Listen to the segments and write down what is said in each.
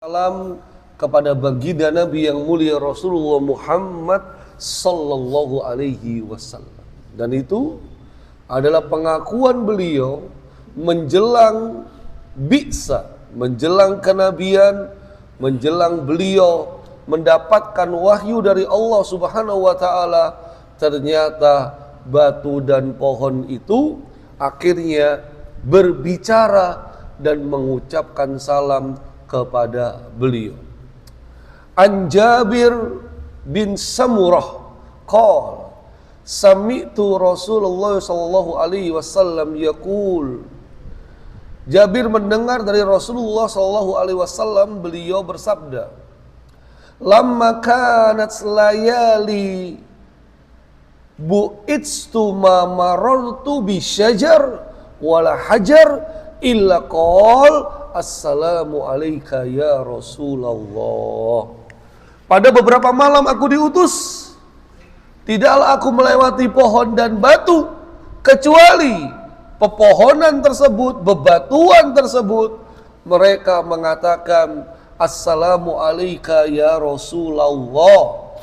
Salam kepada baginda Nabi yang mulia Rasulullah Muhammad sallallahu alaihi wasallam. Dan itu adalah pengakuan beliau menjelang bi'sa, menjelang kenabian, menjelang beliau mendapatkan wahyu dari Allah Subhanahu wa taala. Ternyata batu dan pohon itu akhirnya berbicara dan mengucapkan salam kepada beliau. An Jabir bin Samurah qala sami'tu Rasulullah sallallahu alaihi wasallam yaqul. Jabir mendengar dari Rasulullah sallallahu alaihi wasallam, beliau bersabda, lamma kanat layali bu'itstu ma marartu bi syajar wala hajar illa qol assalamu alayka ya Rasulullah. Pada beberapa malam aku diutus, tidaklah aku melewati pohon dan batu kecuali pepohonan tersebut, bebatuan tersebut, mereka mengatakan assalamu alayka ya Rasulullah,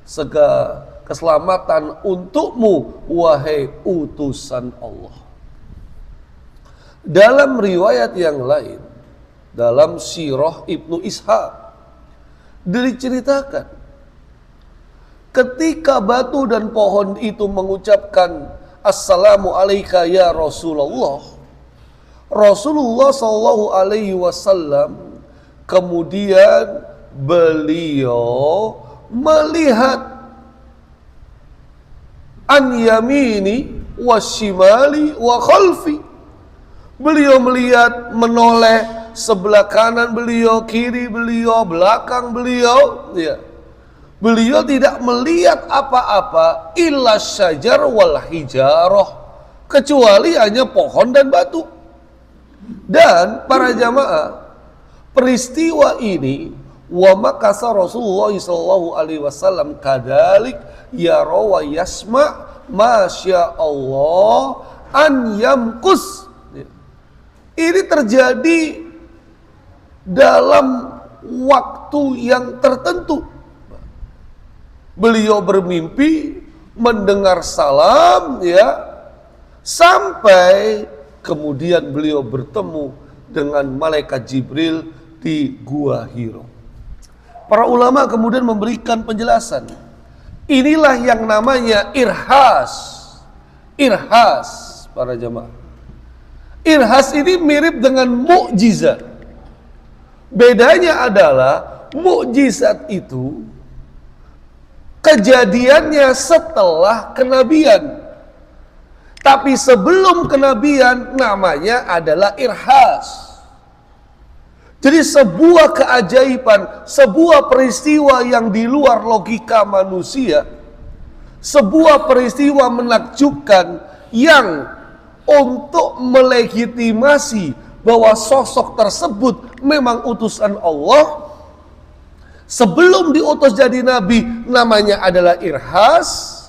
segala keselamatan untukmu wahai utusan Allah. Dalam riwayat yang lain, dalam Sirah Ibnu Ishaq diceritakan ketika batu dan pohon itu mengucapkan assalamu alayka ya Rasulullah, Rasulullah sallallahu alaihi wasallam kemudian beliau melihat an yamini wasyimali wa khalfi. Beliau melihat menoleh sebelah kanan beliau, kiri beliau, belakang beliau, ya. Beliau tidak melihat apa-apa illa syajar wal hijarah, kecuali hanya pohon dan batu. Dan para jamaah, peristiwa ini wa makasa Rasulullah sallallahu alaihi wasallam kadalik yara wa yasma masya Allah an yamkus. Ini terjadi dalam waktu yang tertentu. Beliau bermimpi mendengar salam, ya, sampai kemudian beliau bertemu dengan malaikat Jibril di Gua Hiro. Para ulama kemudian memberikan penjelasan. Inilah yang namanya irhas. Irhas, para jamaah. Irhas ini mirip dengan mukjizat. Bedanya adalah mukjizat itu kejadiannya setelah kenabian. Tapi sebelum kenabian namanya adalah irhas. Jadi sebuah keajaiban, sebuah peristiwa yang di luar logika manusia, sebuah peristiwa menakjubkan yang untuk melegitimasi bahwa sosok tersebut memang utusan Allah. Sebelum diutus jadi nabi namanya adalah irhas,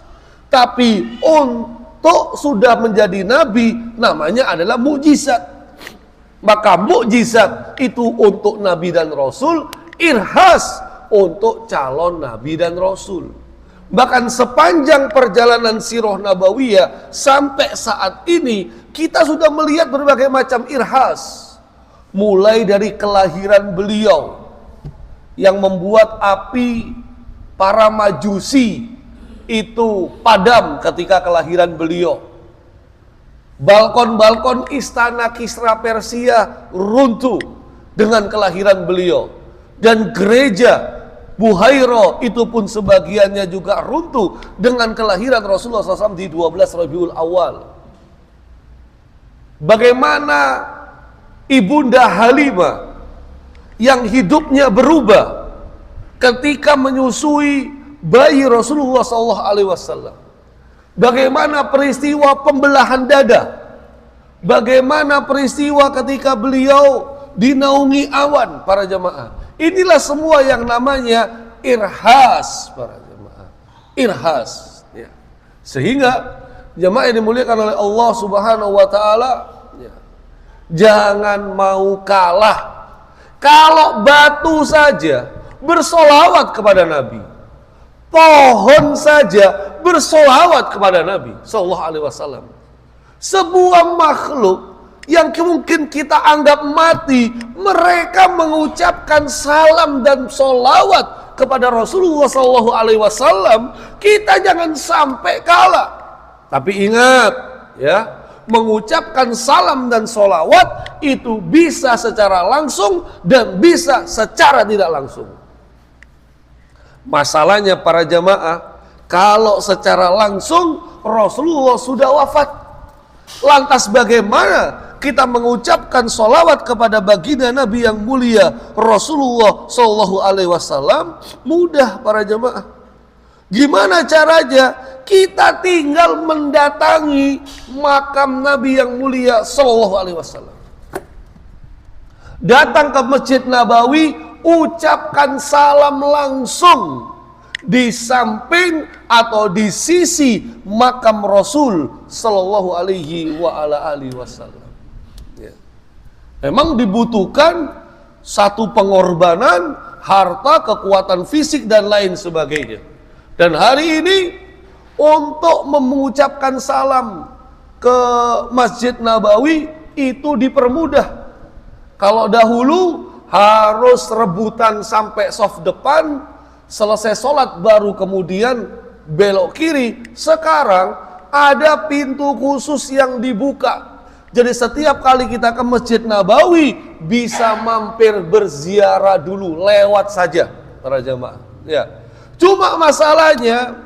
tapi untuk sudah menjadi nabi namanya adalah mukjizat. Maka mukjizat itu untuk nabi dan rasul, irhas untuk calon nabi dan rasul. Bahkan sepanjang perjalanan sirah nabawiyah sampai saat ini kita sudah melihat berbagai macam irhas. Mulai dari kelahiran beliau yang membuat api para majusi itu padam ketika kelahiran beliau. Balkon-balkon istana Kisra Persia runtuh dengan kelahiran beliau. Dan gereja Buhaira itu pun sebagiannya juga runtuh dengan kelahiran Rasulullah SAW di 12 Rabiul Awal. Bagaimana Ibunda Halimah yang hidupnya berubah ketika menyusui bayi Rasulullah SAW. Bagaimana peristiwa pembelahan dada. Bagaimana peristiwa ketika beliau dinaungi awan, para jamaah. Inilah semua yang namanya irhas, para jemaah. Irhas, ya. Sehingga jemaah yang dimuliakan oleh Allah Subhanahu wa taala, ya, jangan mau kalah Kalau batu saja bersolawat kepada Nabi, pohon saja bersolawat kepada Nabi Sallallahu Alaihi Wasallam. Sebuah makhluk yang mungkin kita anggap mati, mereka mengucapkan salam dan solawat kepada Rasulullah Sallallahu Alaihi Wasallam. Kita jangan sampai kalah. Tapi ingat, ya, mengucapkan salam dan solawat itu bisa secara langsung dan bisa secara tidak langsung. Masalahnya para jamaah, kalau secara langsung Rasulullah sudah wafat, lantas bagaimana kita mengucapkan solawat kepada baginda Nabi yang mulia Rasulullah Sallallahu Alaihi Wasallam? Mudah para jamaah. Gimana caranya? Kita tinggal mendatangi makam Nabi yang mulia Sallallahu Alaihi Wasallam. Datang ke Masjid Nabawi, ucapkan salam langsung di samping atau di sisi makam Rasul Sallallahu Alaihi Wasallam. Ya. Memang dibutuhkan satu pengorbanan, harta, kekuatan fisik dan lain sebagainya. Dan hari ini untuk mengucapkan salam ke Masjid Nabawi itu dipermudah. Kalau dahulu harus rebutan sampai saf depan, selesai sholat baru kemudian belok kiri. Sekarang ada pintu khusus yang dibuka. Jadi setiap kali kita ke Masjid Nabawi bisa mampir berziarah dulu, lewat saja para jamaah. Ya. Cuma masalahnya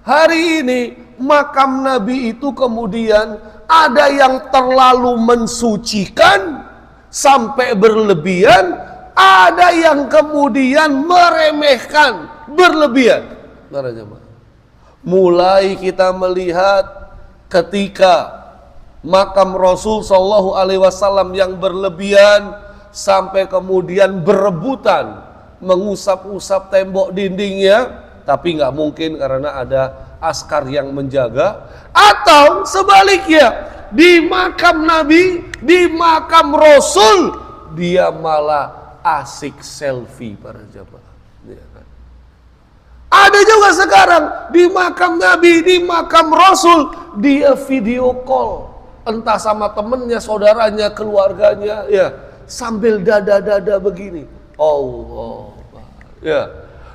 hari ini makam Nabi itu kemudian ada yang terlalu mensucikan sampai berlebihan, ada yang kemudian meremehkan berlebihan. Mulai kita melihat ketika makam Rasul Sallallahu Alaihi Wasallam yang berlebihan sampai kemudian berebutan mengusap-usap tembok dindingnya, tapi nggak mungkin karena ada askar yang menjaga. Atau sebaliknya, di makam Nabi, di makam Rasul, dia malah asik selfie para jamaah. Ya kan? Ada juga sekarang di makam Nabi, di makam Rasul, dia video call, entah sama temennya, saudaranya, keluarganya, ya, sambil dada-dada begini. Allah, ya.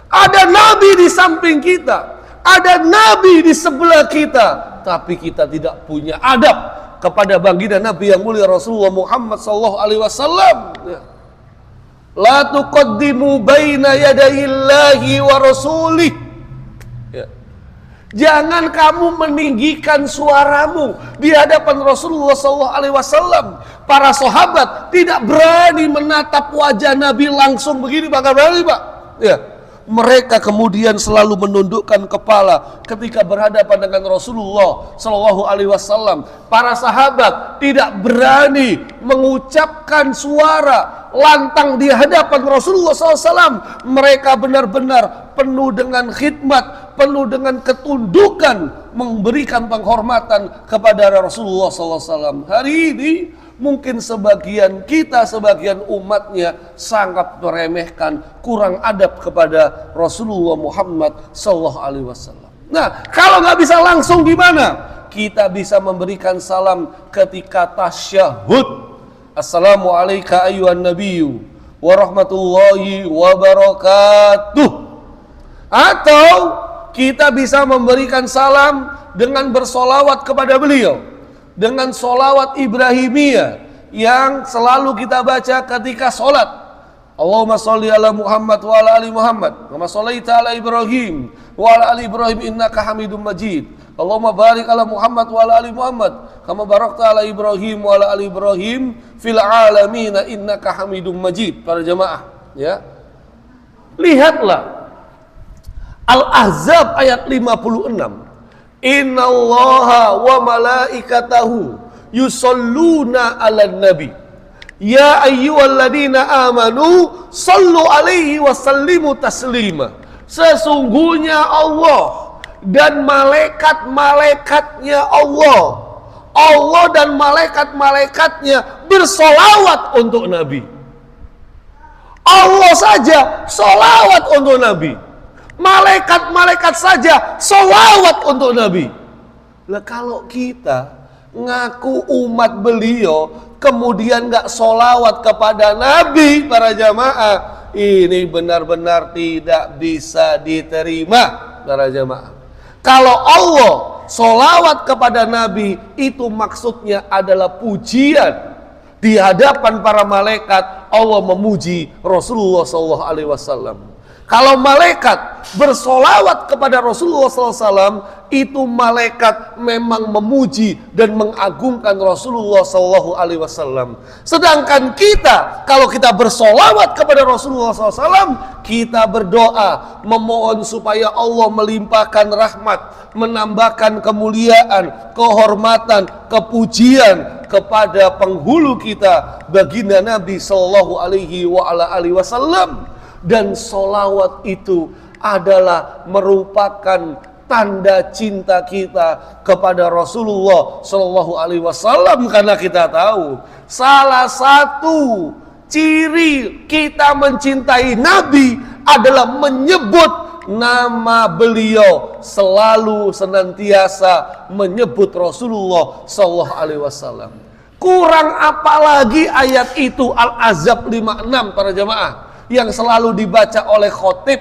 Ada Nabi di samping kita, ada Nabi di sebelah kita, tapi kita tidak punya adab kepada baginda Nabi yang mulia Rasulullah Muhammad Sallallahu Alaihi Wasallam. Ya. La tuqaddimu baina yadayillahi wa rasulih. Ya. Jangan kamu meninggikan suaramu di hadapan Rasulullah Sallallahu Alaihi Wasallam. Para sahabat tidak berani menatap wajah Nabi langsung begini, bakal berani, Pak. Ya. Mereka kemudian selalu menundukkan kepala ketika berhadapan dengan Rasulullah Sallallahu Alaihi Wasallam. Para sahabat tidak berani mengucapkan suara lantang di hadapan Rasulullah SAW. Mereka benar-benar penuh dengan khidmat, penuh dengan ketundukan, memberikan penghormatan kepada Rasulullah SAW. Hari ini mungkin sebagian kita, sebagian umatnya sangat meremehkan, kurang adab kepada Rasulullah Muhammad Sallallahu Alaihi Wasallam. Nah, kalau nggak bisa langsung gimana? Kita bisa memberikan salam ketika tasyahud. Assalamualaikum ayyuhan nabiyyu wa rahmatullahi wa barakatuh. Atau kita bisa memberikan salam dengan bersolawat kepada beliau, dengan solawat Ibrahimiyah yang selalu kita baca ketika sholat. Allahumma sholli ala Muhammad wa ala ali Muhammad kama shollaita ala Ibrahim wa ala ali Ibrahim innaka Hamidum Majid. Allahumma barik ala Muhammad wa ala ali Muhammad kama barakta ala Ibrahim wa ala ali Ibrahim fil alamin innaka Hamidum Majid. Para jamaah, ya. Lihatlah Al-Ahzab ayat 56. Innallaha wa malaikatahu yusalluna 'alan nabi. Ya ayyuhalladzina amanu sallu alaihi wa sallimu taslima. Sesungguhnya Allah dan malaikat-malaikatnya Allah dan malaikat-malaikatnya bersolawat untuk Nabi. Allah saja sholawat untuk Nabi. Malaikat-malaikat saja sholawat untuk Nabi. Lah kalau kita ngaku umat beliau kemudian gak sholawat kepada Nabi, para jamaah, ini benar-benar tidak bisa diterima, para jamaah. Kalau Allah sholawat kepada Nabi, itu maksudnya adalah pujian. Di hadapan para malaikat, Allah memuji Rasulullah SAW. Kalau malaikat bersolawat kepada Rasulullah SAW, itu malaikat memang memuji dan mengagungkan Rasulullah SAW. Sedangkan kita, kalau kita bersolawat kepada Rasulullah SAW, kita berdoa memohon supaya Allah melimpahkan rahmat, menambahkan kemuliaan, kehormatan, kepujian kepada penghulu kita, baginda Nabi SAW. Dan solawat itu adalah merupakan tanda cinta kita kepada Rasulullah Shallallahu Alaihi Wasallam, karena kita tahu salah satu ciri kita mencintai Nabi adalah menyebut nama beliau, selalu senantiasa menyebut Rasulullah Shallallahu Alaihi Wasallam. Kurang apalagi ayat itu, Al-Ahzab 56, para jamaah, yang selalu dibaca oleh khotib,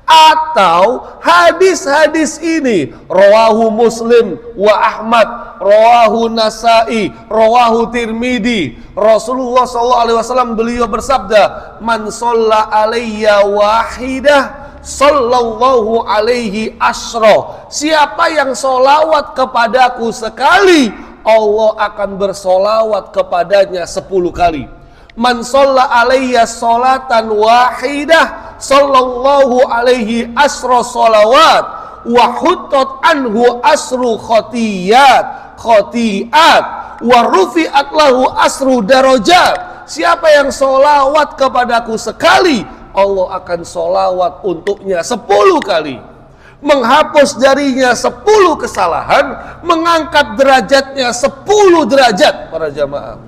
atau hadis-hadis ini rawahu Muslim wa Ahmad, rawahu Nasai, rawahu Tirmidzi. Rasulullah SAW beliau bersabda, man shalla alayya wahidah sallallahu alaihi asyra. Siapa yang solawat kepadaku sekali, Allah akan bersolawat kepadanya 10 kali. Man shalla alayya sholatan wahidah sallallahu alaihi asra sholawat wa huttat anhu asru khotiat wa rufi'at lahu asru darajat. Siapa yang sholawat kepadaku sekali, Allah akan sholawat untuknya 10 kali, menghapus darinya 10 kesalahan, mengangkat derajatnya 10 derajat, para jamaah.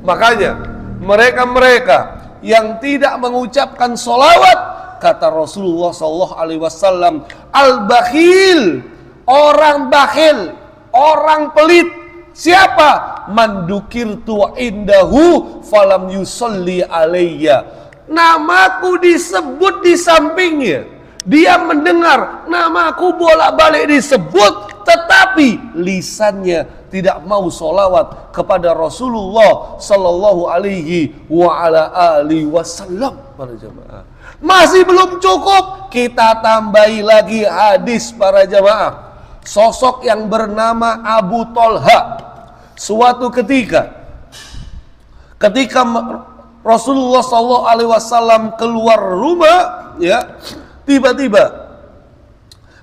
Makanya mereka-mereka yang tidak mengucapkan sholawat, kata Rasulullah SAW, al-bakhil, orang bakhil, orang pelit. Siapa? Man dukirtu indahu falam yusolli alayya. Namaku disebut di sampingnya, dia mendengar namaku bolak-balik disebut, tetapi lisannya tidak mau sholawat kepada Rasulullah Sallallahu Alaihi Wasallam. Para jamaah, masih belum cukup, kita tambahi lagi hadis, para jamaah. Sosok yang bernama Abu Thalha, suatu ketika Rasulullah Sallallahu Alaihi Wasallam keluar rumah, ya, tiba-tiba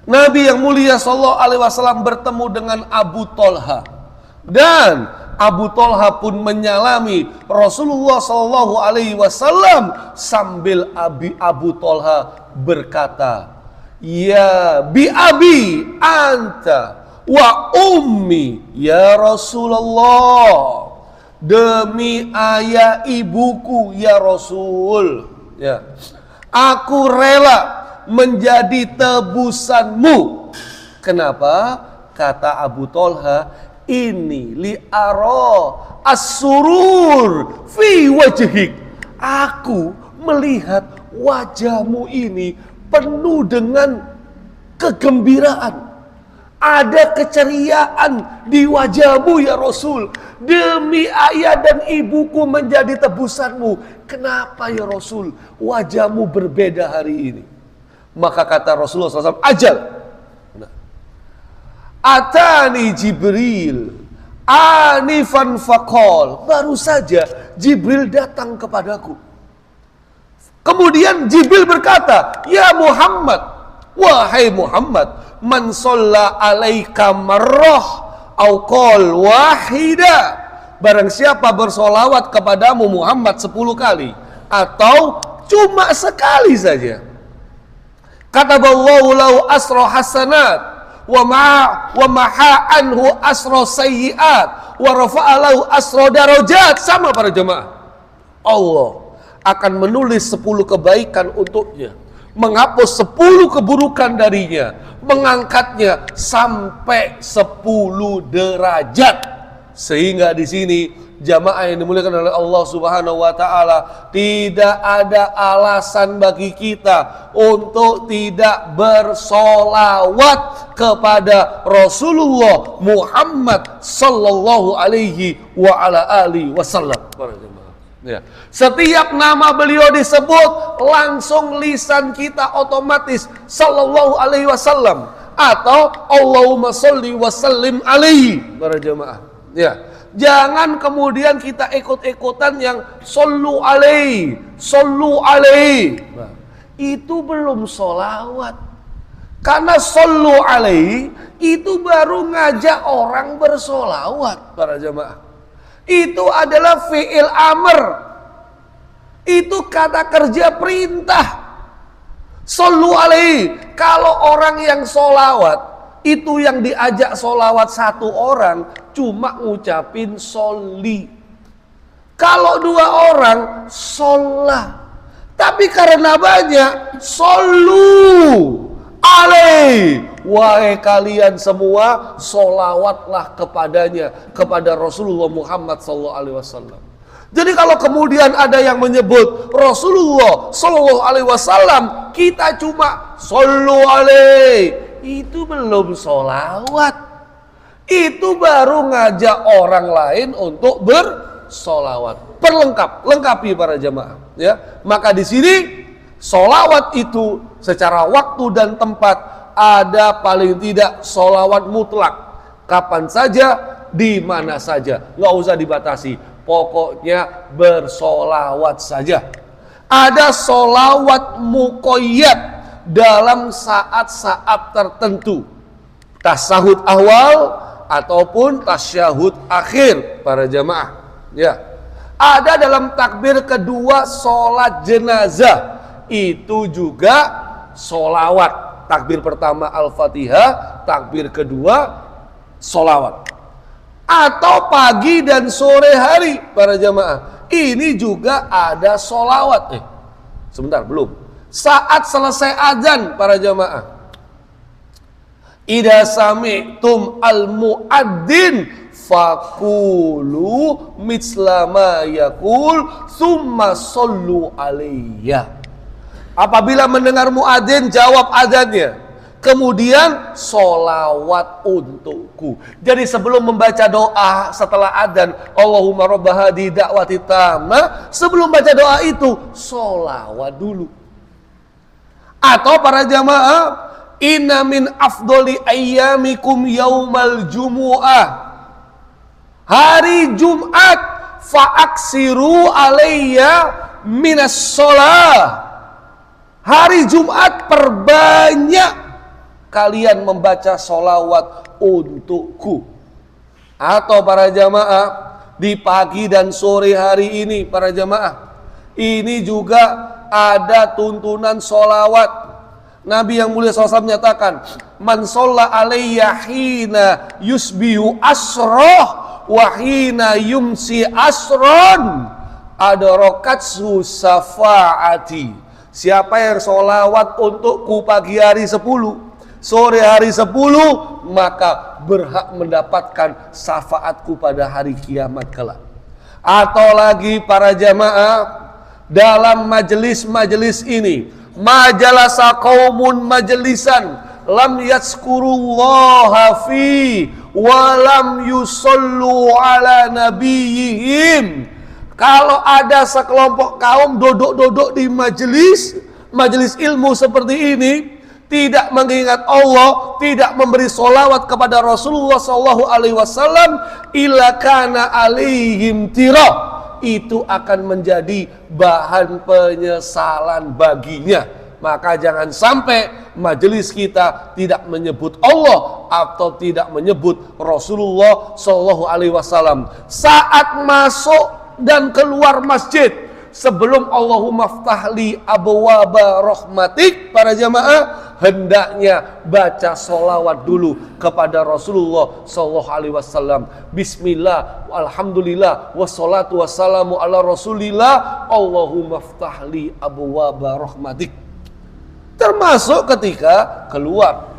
Nabi yang mulia Sallallahu Alaihi Wasallam bertemu dengan Abu Thalha. Dan Abu Thalha pun menyalami Rasulullah Sallallahu Alaihi Wasallam sambil Abu Thalha berkata, ya bi abi anta wa ummi ya Rasulullah, demi ayah ibuku ya Rasul, ya, aku rela menjadi tebusanmu. Kenapa? Kata Abu Thalha, ini li'ara as-surur fi wajhik. Aku melihat wajahmu ini penuh dengan kegembiraan. Ada keceriaan di wajahmu ya Rasul. Demi ayah dan ibuku menjadi tebusanmu. Kenapa ya Rasul wajahmu berbeda hari ini? Maka kata Rasulullah SAW, ajal. Atani Jibril anifan faqal, baru saja Jibril datang kepadaku. Kemudian Jibril berkata, ya Muhammad, wahai Muhammad, man shalla alaika marrah au qol wahida, barang siapa bersolawat kepadamu Muhammad 10 kali atau cuma sekali saja, kataballahu lahu asra hasanat wa maha anhu asra sayyiat wa rafa'a lahu asra darajat. Sama, para jemaah, Allah akan menulis 10 kebaikan untuknya, menghapus 10 keburukan darinya, mengangkatnya sampai 10 derajat. Sehingga di sini jamaah yang dimuliakan oleh Allah Subhanahu wa taala, tidak ada alasan bagi kita untuk tidak bersolawat kepada Rasulullah Muhammad sallallahu alaihi wa ala alihi wasallam. Ya. Setiap nama beliau disebut, langsung lisan kita otomatis sallallahu alaihi wasallam atau Allahumma sholli wa sallim alaihi, para jemaah. Ya. Jangan kemudian kita ikut-ikutan yang sallu alaihi, sallu alaihi. Nah, itu belum solawat. Karena sallu alaihi itu baru ngajak orang bersolawat, para jemaah. Itu adalah fi'il amr. Itu kata kerja perintah. Sallu alaihi. Kalau orang yang solawat, itu yang diajak solawat satu orang cuma ngucapin sholli. Kalau 2 orang sholah. Tapi karena banyak, sallu alaihi. Wahai kalian semua, solawatlah kepadanya, kepada Rasulullah Muhammad SAW. Jadi kalau kemudian ada yang menyebut Rasulullah SAW, kita cuma sallu alaihi, itu belum solawat. Itu baru ngajak orang lain untuk bersolawat. Lengkapi para jemaah. Ya, maka di sini solawat itu secara waktu dan tempat ada paling tidak solawat mutlak. Kapan saja, di mana saja, nggak usah dibatasi. Pokoknya bersolawat saja. Ada solawat muqayyad dalam saat-saat tertentu, tasyahud awal ataupun tasyahud akhir, para jamaah. Ya, ada dalam takbir kedua sholat jenazah, itu juga sholawat. Takbir pertama Al-Fatihah, takbir kedua sholawat. Atau pagi dan sore hari, para jamaah, ini juga ada sholawat. Sebentar, belum. Saat selesai azan, para jamaah, idza sami'tum al-mu'adzin faqulu mitsla ma yaqul tsumma shollu alayya. Apabila mendengar muadzin, jawab azannya, kemudian solawat untukku. Jadi sebelum membaca doa setelah adzan, Allahumma rabb hadhihi da'wati tammah, sebelum baca doa itu solawat dulu. Atau para jamaah, inna min afdoli ayyamikum yaumal jumu'ah, hari Jumat, fa'aksiru alayya minas sholah. Hari Jumat perbanyak kalian membaca sholawat untukku. Atau para jamaah, di pagi dan sore hari ini, para jamaah, ini juga ada tuntunan sholawat. Nabi yang mulia SAW menyatakan, man sholla alayya hina yusbihu asroh wa hina yumsi asron adarokatsu syafaati. Siapa yang sholawat untukku pagi hari 10, sore hari 10, maka berhak mendapatkan syafaatku pada hari kiamat kelak. Atau lagi para jamaah, dalam majelis-majelis ini, majalasa qaumun majlisan lam yazkurullaha fi wa lam yusallu ala nabiyihim. Kalau ada sekelompok kaum duduk-duduk di majelis ilmu seperti ini, tidak mengingat Allah, tidak memberi solawat kepada Rasulullah SAW, illa kana alaihim tirah, itu akan menjadi bahan penyesalan baginya. Maka jangan sampai majelis kita tidak menyebut Allah atau tidak menyebut Rasulullah SAW. Saat masuk dan keluar masjid, sebelum Allahumma ftahli abwaba rahmatik, para jamaah, hendaknya baca solawat dulu kepada Rasulullah Sallallahu Alaihi Wasallam. Bismillah, alhamdulillah, wassalatu wassalamu ala Rasulillah, Allahumma ftahli abwaaba rahmatik. Termasuk ketika keluar,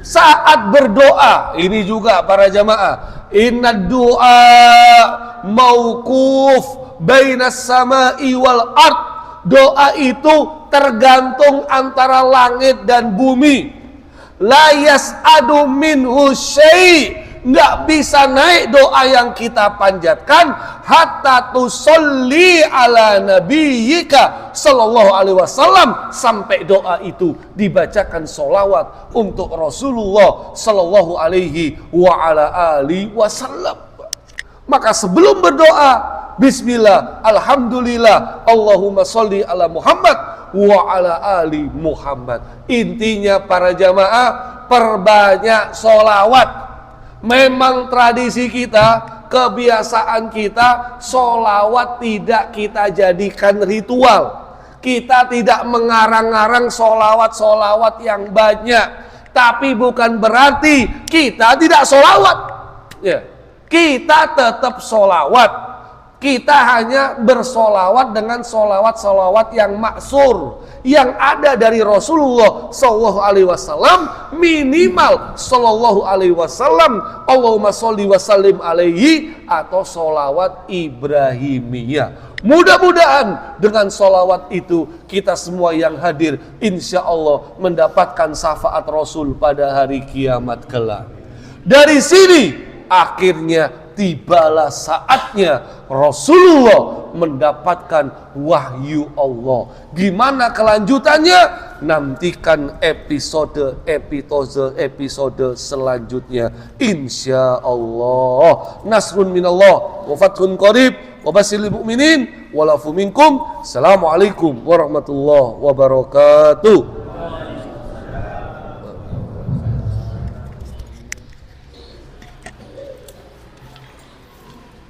saat berdoa, ini juga para jamaah, inna du'a mauquf bainas sama'i wal ard. Doa itu tergantung antara langit dan bumi. La yas'adu minhu syai'. Nggak bisa naik doa yang kita panjatkan hatta tusolli ala nabiyyika sallallahu alaihi wasallam, sampai doa itu dibacakan solawat untuk Rasulullah sallallahu alaihi wa ala alihi wasallam. Maka sebelum berdoa, bismillah, alhamdulillah, Allahumma sholli ala Muhammad wa ala ali Muhammad. Intinya para jamaah, perbanyak solawat. Memang tradisi kita, kebiasaan kita, solawat tidak kita jadikan ritual. Kita tidak mengarang-arang solawat-solawat yang banyak. Tapi bukan berarti kita tidak solawat. Ya, kita tetap solawat. Kita hanya bersolawat dengan solawat-solawat yang maksur, yang ada dari Rasulullah Sallallahu Alaihi Wasallam, minimal Sallallahu Alaihi Wasallam, Allahumma sholli wa sallim alaihi, atau solawat Ibrahimiyah. Mudah-mudahan dengan solawat itu kita semua yang hadir insya Allah mendapatkan syafaat Rasul pada hari kiamat kelak. Dari sini akhirnya tibalah saatnya Rasulullah mendapatkan wahyu Allah. Gimana kelanjutannya? Nantikan episode selanjutnya insya Allah. Nasrun minallah wa fathun qarib wa basyiril mu'minin walafu minkum. Assalamualaikum warahmatullahi wabarakatuh.